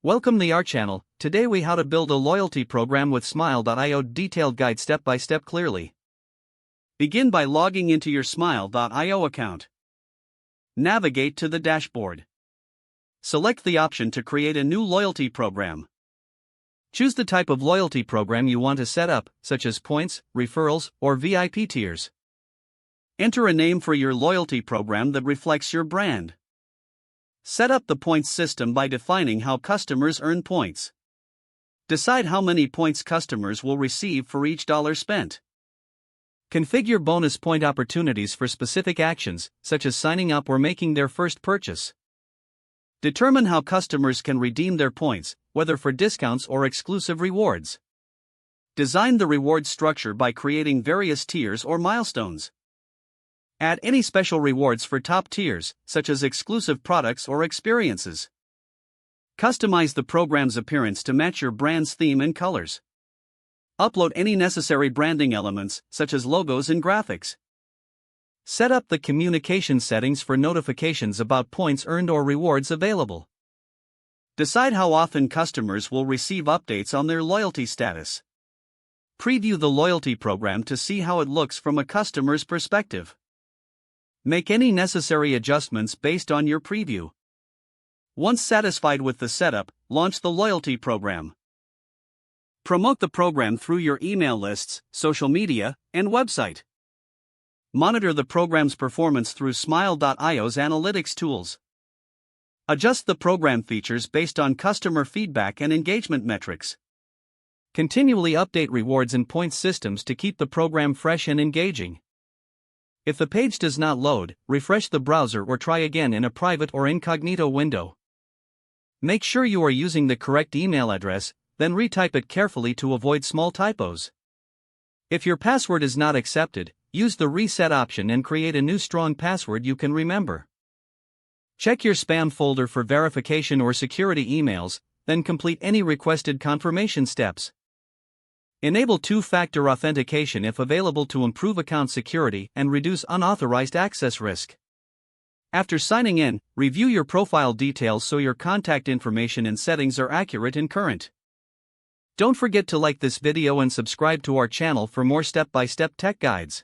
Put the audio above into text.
Welcome to our channel. Today we how to build a loyalty program with Smile.io detailed guide step by step clearly. Begin by logging into your Smile.io account. Navigate to the dashboard. Select the option to create a new loyalty program. Choose the type of loyalty program you want to set up, such as points, referrals, or VIP tiers. Enter a name for your loyalty program that reflects your brand. Set up the points system by defining how customers earn points. Decide how many points customers will receive for each dollar spent. Configure bonus point opportunities for specific actions, such as signing up or making their first purchase. Determine how customers can redeem their points, whether for discounts or exclusive rewards. Design the reward structure by creating various tiers or milestones. Add any special rewards for top tiers, such as exclusive products or experiences. Customize the program's appearance to match your brand's theme and colors. Upload any necessary branding elements, such as logos and graphics. Set up the communication settings for notifications about points earned or rewards available. Decide how often customers will receive updates on their loyalty status. Preview the loyalty program to see how it looks from a customer's perspective. Make any necessary adjustments based on your preview. Once satisfied with the setup, launch the loyalty program. Promote the program through your email lists, social media, and website. Monitor the program's performance through Smile.io's analytics tools. Adjust the program features based on customer feedback and engagement metrics. Continually update rewards and points systems to keep the program fresh and engaging. If the page does not load, refresh the browser or try again in a private or incognito window. Make sure you are using the correct email address, then retype it carefully to avoid small typos. If your password is not accepted, use the reset option and create a new strong password you can remember. Check your spam folder for verification or security emails, then complete any requested confirmation steps. Enable two-factor authentication if available to improve account security and reduce unauthorized access risk. After signing in, review your profile details so your contact information and settings are accurate and current. Don't forget to like this video and subscribe to our channel for more step-by-step tech guides.